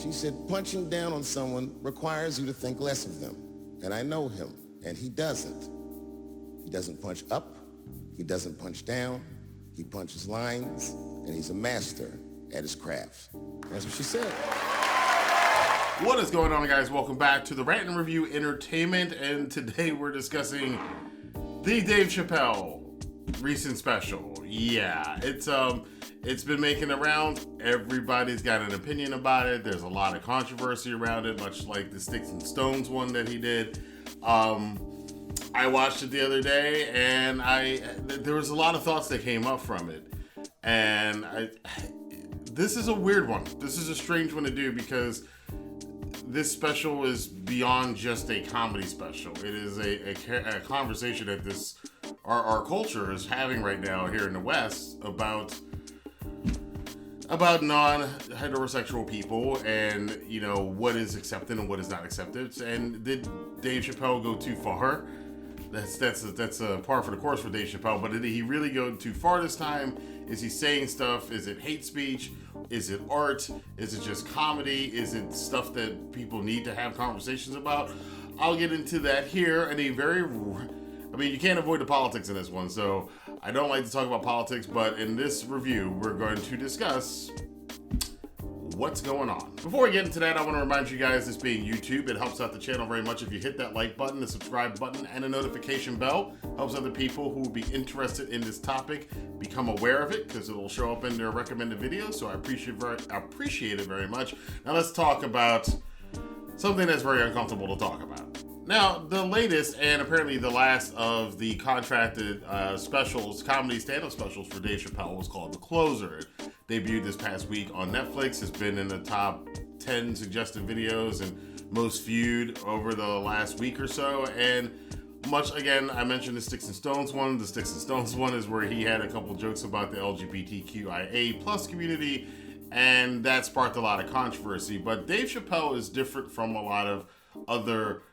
She said, punching down on someone requires you to think less of them. And I know him, and he doesn't. He doesn't punch up, he doesn't punch down, he punches lines, and he's a master at his craft. That's what she said. What is going on, guys? Welcome back to the Rantin Review Entertainment, and today we're discussing the Dave Chappelle recent special. Yeah, it's been making the rounds. Everybody's got an opinion about it. There's a lot of controversy around it, much like the Sticks and Stones one that he did. I watched it the other day, and there was a lot of thoughts that came up from it. And this is a weird one. This is a strange one to do because this special is beyond just a comedy special. It is a conversation that our culture is having right now here in the West about non-heterosexual people and, you know, what is accepted and what is not accepted. And did Dave Chappelle go too far? That's a par for the course for Dave Chappelle, but did he really go too far this time? Is he saying stuff? Is it hate speech? Is it art? Is it just comedy? Is it stuff that people need to have conversations about? I'll get into that here in you can't avoid the politics in this one, so I don't like to talk about politics, but in this review, we're going to discuss what's going on. Before we get into that, I want to remind you guys, this being YouTube, it helps out the channel very much if you hit that like button, the subscribe button, and a notification bell. Helps other people who will be interested in this topic become aware of it because it'll show up in their recommended videos, so I appreciate it very much. Now let's talk about something that's very uncomfortable to talk about. Now, the latest and apparently the last of the contracted specials, comedy stand-up specials for Dave Chappelle was called The Closer. It debuted this past week on Netflix. It's been in the top 10 suggested videos and most viewed over the last week or so. And I mentioned the Sticks and Stones one. The Sticks and Stones one is where he had a couple jokes about the LGBTQIA plus community, and that sparked a lot of controversy. But Dave Chappelle is different from a lot of other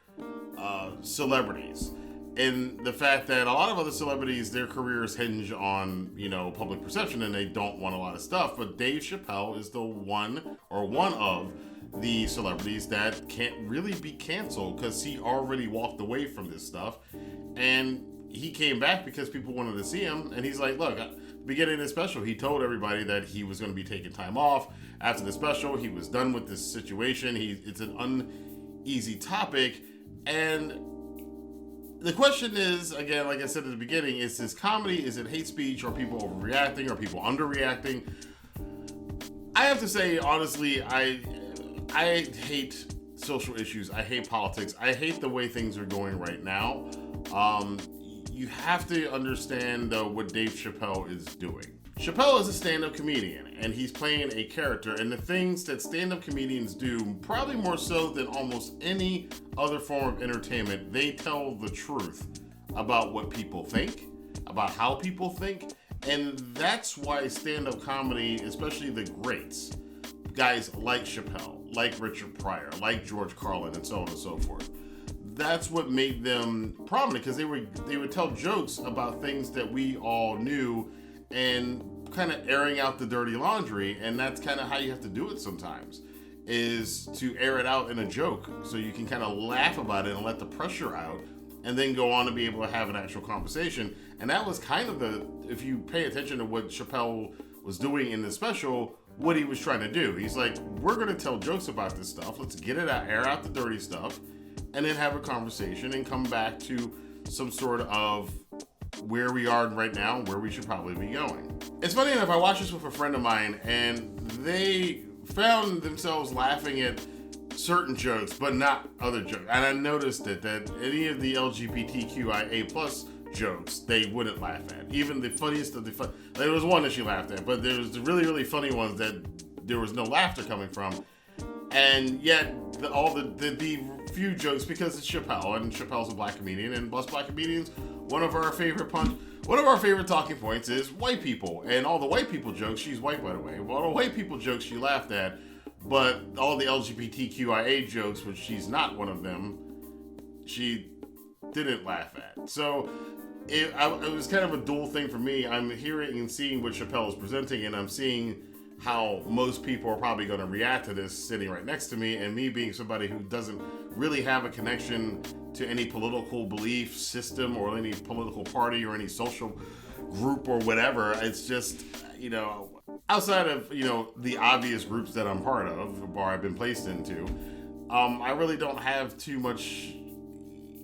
celebrities in the fact that a lot of other celebrities, their careers hinge on, public perception, and they don't want a lot of stuff. But Dave Chappelle is one of the celebrities that can't really be canceled because he already walked away from this stuff, and he came back because people wanted to see him. And he's like, look, at the beginning of the special, he told everybody that he was going to be taking time off after the special. He was done with this situation. It's an uneasy topic. And the question is, again, like I said at the beginning, is this comedy? Is it hate speech? Are people overreacting? Are people underreacting? I have to say, honestly, I hate social issues. I hate politics. I hate the way things are going right now. You have to understand, though, what Dave Chappelle is doing. Chappelle is a stand-up comedian, and he's playing a character, and the things that stand-up comedians do, probably more so than almost any other form of entertainment, they tell the truth about what people think, about how people think, and that's why stand-up comedy, especially the greats, guys like Chappelle, like Richard Pryor, like George Carlin, and so on and so forth, that's what made them prominent, because they would tell jokes about things that we all knew and kind of airing out the dirty laundry. And that's kind of how you have to do it sometimes, is to air it out in a joke so you can kind of laugh about it and let the pressure out and then go on to be able to have an actual conversation. And that was kind of if you pay attention to what Chappelle was doing in the special, what he was trying to do. He's like, we're going to tell jokes about this stuff. Let's get it out, air out the dirty stuff, and then have a conversation and come back to some sort of where we are right now, where we should probably be going. It's funny enough, I watched this with a friend of mine, and they found themselves laughing at certain jokes, but not other jokes. And I noticed that any of the LGBTQIA plus jokes, they wouldn't laugh at. Even the funniest of the fun. There was one that she laughed at, but there was the really, really funny ones that there was no laughter coming from. And yet, all the few jokes, because it's Chappelle, and Chappelle's a black comedian, and us black comedians, one of our favorite talking points is white people. And all the white people jokes, she's white, by the way, all the white people jokes she laughed at, but all the LGBTQIA jokes, which she's not one of them, she didn't laugh at. So it was kind of a dual thing for me. I'm hearing and seeing what Chappelle is presenting, and I'm seeing how most people are probably going to react to this sitting right next to me, and me being somebody who doesn't really have a connection to any political belief system or any political party or any social group or whatever. It's just, outside of, the obvious groups that I'm part of or I've been placed into, I really don't have too much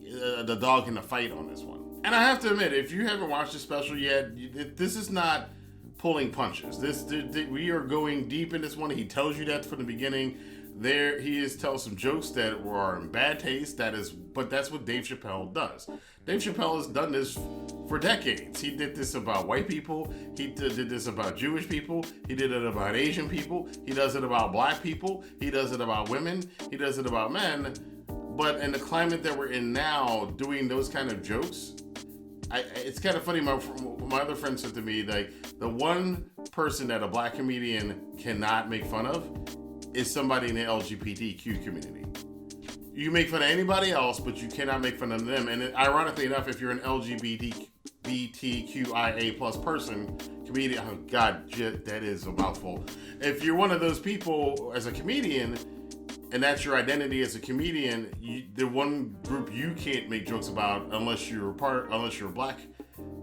the dog in the fight on this one. And I have to admit, if you haven't watched the special yet, this is not pulling punches. We are going deep in this one. He tells you that from the beginning. There, he is telling some jokes that are in bad taste. But that's what Dave Chappelle does. Dave Chappelle has done this for decades. He did this about white people. He did this about Jewish people. He did it about Asian people. He does it about black people. He does it about women. He does it about men. But in the climate that we're in now, doing those kind of jokes, it's kind of funny. My other friend said to me, like, the one person that a black comedian cannot make fun of is somebody in the LGBTQ community. You make fun of anybody else, but you cannot make fun of them. And ironically enough, if you're an LGBTQIA plus person, comedian, oh God, that is a mouthful. If you're one of those people as a comedian, and that's your identity as a comedian, the one group you can't make jokes about unless you're a black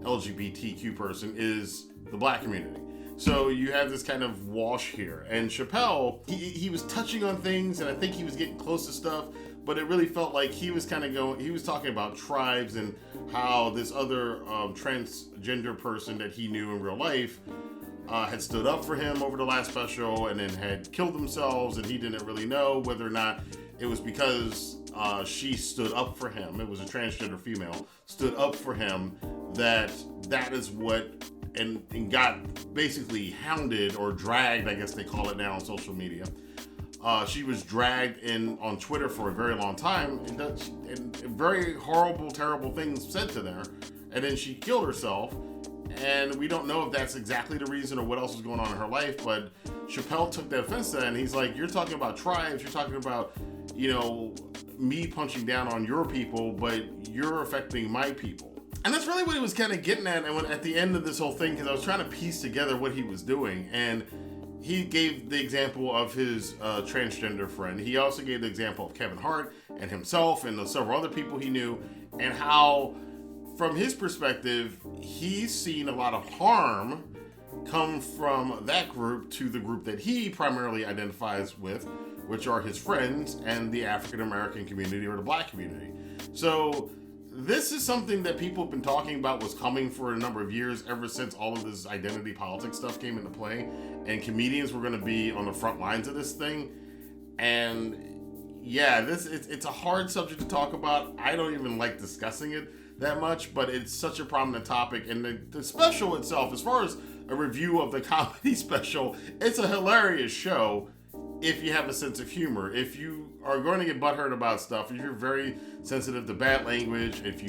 LGBTQ person is the black community. So you have this kind of wash here. And Chappelle, he was touching on things, and I think he was getting close to stuff, but it really felt like he was talking about tribes and how this other transgender person that he knew in real life had stood up for him over the last special and then had killed themselves, and he didn't really know whether or not it was because she stood up for him. It was a transgender female stood up for him that is what and got basically hounded or dragged, I guess they call it now on social media. She was dragged in on Twitter for a very long time and very horrible, terrible things said to her, and then she killed herself. And we don't know if that's exactly the reason or what else was going on in her life, but Chappelle took that offense to that, and he's like, you're talking about tribes, you're talking about, me punching down on your people, but you're affecting my people. And that's really what he was kind of getting at at the end of this whole thing, because I was trying to piece together what he was doing, and he gave the example of his transgender friend. He also gave the example of Kevin Hart and himself and the several other people he knew, and how from his perspective, he's seen a lot of harm come from that group to the group that he primarily identifies with, which are his friends and the African American community or the black community. So this is something that people have been talking about was coming for a number of years, ever since all of this identity politics stuff came into play, and comedians were going to be on the front lines of this thing. And yeah, it's a hard subject to talk about. I don't even like discussing it that much, but it's such a prominent topic. And the special itself, as far as a review of the comedy special, it's a hilarious show if you have a sense of humor. If you are going to get butthurt about stuff, if you're very sensitive to bad language, if you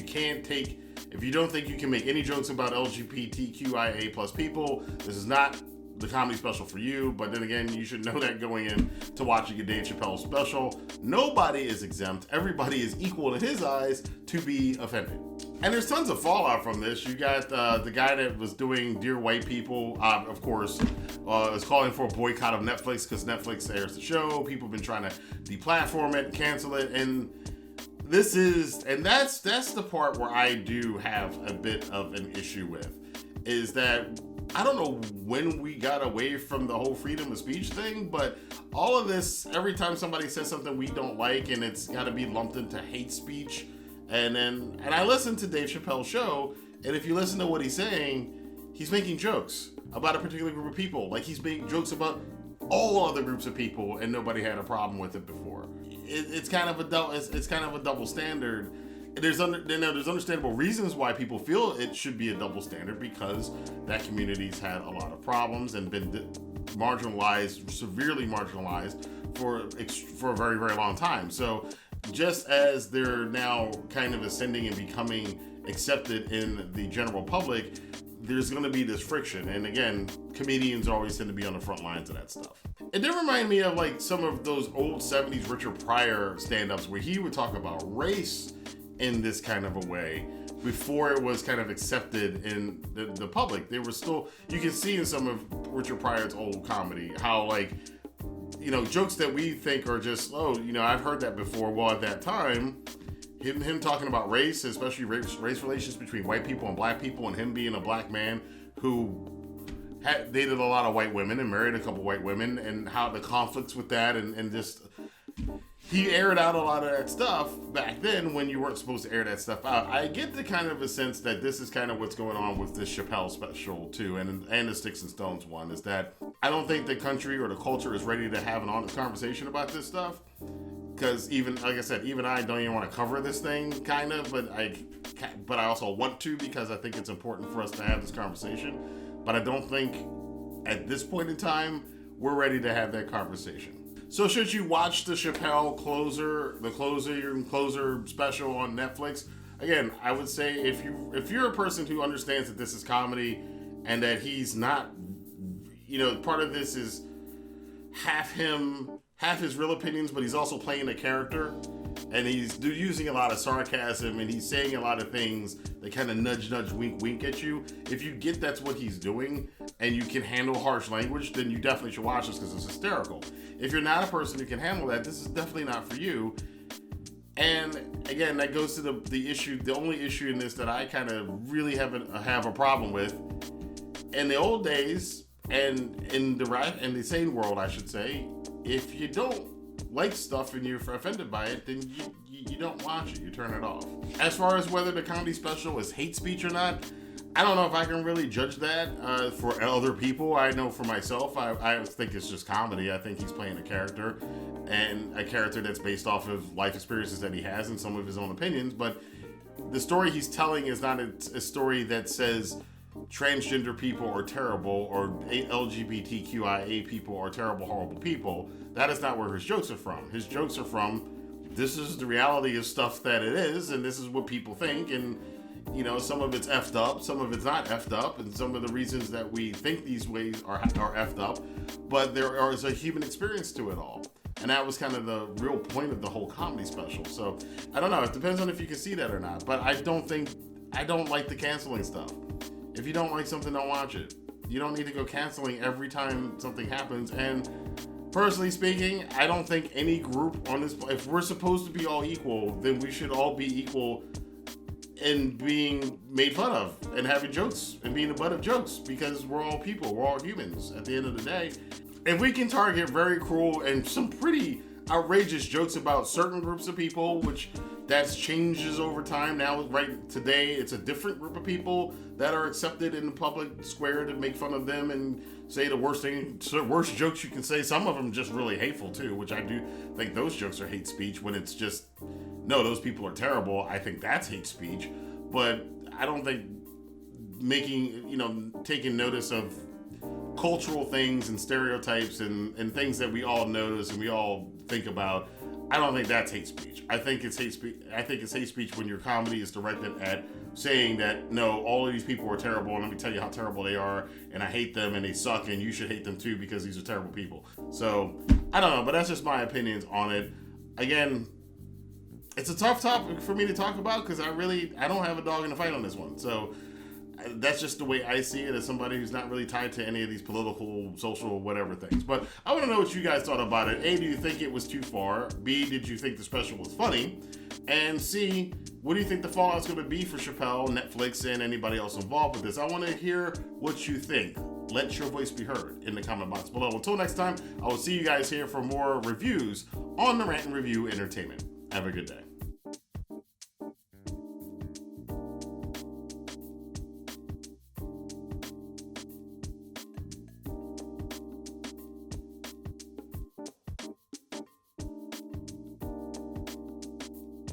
don't think you can make any jokes about LGBTQIA plus people, this is not the comedy special for you. But then again, you should know that going in to watching a Dave Chappelle special. Nobody is exempt. Everybody is equal in his eyes to be offended. And there's tons of fallout from this. You got the guy that was doing Dear White People, of course, is calling for a boycott of Netflix because Netflix airs the show. People have been trying to deplatform it, cancel it, and that's the part where I do have a bit of an issue with, is that I don't know when we got away from the whole freedom of speech thing, but all of this, every time somebody says something we don't like and it's got to be lumped into hate speech. And I listen to Dave Chappelle's show, and if you listen to what he's saying, he's making jokes about a particular group of people. Like, he's making jokes about all other groups of people, and nobody had a problem with it before. It's kind of a double standard. There's understandable reasons why people feel it should be a double standard, because that community's had a lot of problems and been marginalized, severely marginalized for a very, very long time. So just as they're now kind of ascending and becoming accepted in the general public, there's going to be this friction. And again, comedians always tend to be on the front lines of that stuff. It did remind me of like some of those old 70s Richard Pryor stand-ups where he would talk about race in this kind of a way before it was kind of accepted in the public. They were still, you can see in some of Richard Pryor's old comedy how, like, you know, jokes that we think are just, oh, you know, I've heard that before. Well, at that time, him talking about race, especially race relations between white people and black people, and him being a black man who had dated a lot of white women and married a couple white women, and how the conflicts with that, and just, he aired out a lot of that stuff back then when you weren't supposed to air that stuff out. I get the kind of a sense that this is kind of what's going on with this Chappelle special too, and the Sticks and Stones one, is that I don't think the country or the culture is ready to have an honest conversation about this stuff. Because even, like I said, even I don't even want to cover this thing, kind of, but I also want to, because I think it's important for us to have this conversation. But I don't think at this point in time we're ready to have that conversation. So should you watch the Chappelle closer special on Netflix? Again, I would say if you're a person who understands that this is comedy and that he's not, you know, part of this is half his real opinions, but he's also playing a character, and he's using a lot of sarcasm, and he's saying a lot of things that kind of nudge, wink, wink at you. If you get that's what he's doing, and you can handle harsh language, then you definitely should watch this because it's hysterical. If you're not a person who can handle that, this is definitely not for you. And again, that goes to the issue. The only issue in this that I kind of really have a problem with, in the old days, and in the sane world, I should say, if you don't like stuff and you're offended by it, then you don't watch it. You turn it off. As far as whether the comedy special is hate speech or not, I don't know if I can really judge that for other people. I know for myself, I think it's just comedy. I think he's playing a character, and a character that's based off of life experiences that he has and some of his own opinions. But the story he's telling is not a story that says transgender people are terrible or LGBTQIA people are terrible, horrible people. That is not where his jokes are from. His jokes are from, this is the reality of stuff that it is, and this is what people think, and you know, some of it's effed up, some of it's not effed up, and some of the reasons that we think these ways are effed up, but there is a human experience to it all. And that was kind of the real point of the whole comedy special. So I don't know, it depends on if you can see that or not, but I don't like the canceling stuff. If you don't like something, don't watch it. You don't need to go canceling every time something happens. And personally speaking, I don't think any group on this, if we're supposed to be all equal, then we should all be equal in being made fun of and having jokes and being the butt of jokes, because we're all people, we're all humans at the end of the day. If we can target very cruel and some pretty outrageous jokes about certain groups of people, which that changes over time. Now, right today, it's a different group of people that are accepted in the public square to make fun of them and say the worst jokes you can say. Some of them just really hateful too, which I do think those jokes are hate speech. When it's just, no, those people are terrible, I think that's hate speech. But I don't think taking notice of cultural things and stereotypes and things that we all notice and we all think about, I don't think that's hate speech. I think it's hate speech. I think it's hate speech when your comedy is directed at saying that, no, all of these people are terrible, and let me tell you how terrible they are, and I hate them, and they suck, and you should hate them too because these are terrible people. So, I don't know, but that's just my opinions on it. Again, it's a tough topic for me to talk about because I don't have a dog in the fight on this one. So, that's just the way I see it as somebody who's not really tied to any of these political, social, whatever things. But I want to know what you guys thought about it. A, do you think it was too far? B, did you think the special was funny? And C, what do you think the fallout's going to be for Chappelle, Netflix, and anybody else involved with this? I want to hear what you think. Let your voice be heard in the comment box below. Until next time, I will see you guys here for more reviews on the Rantin Review Entertainment. Have a good day.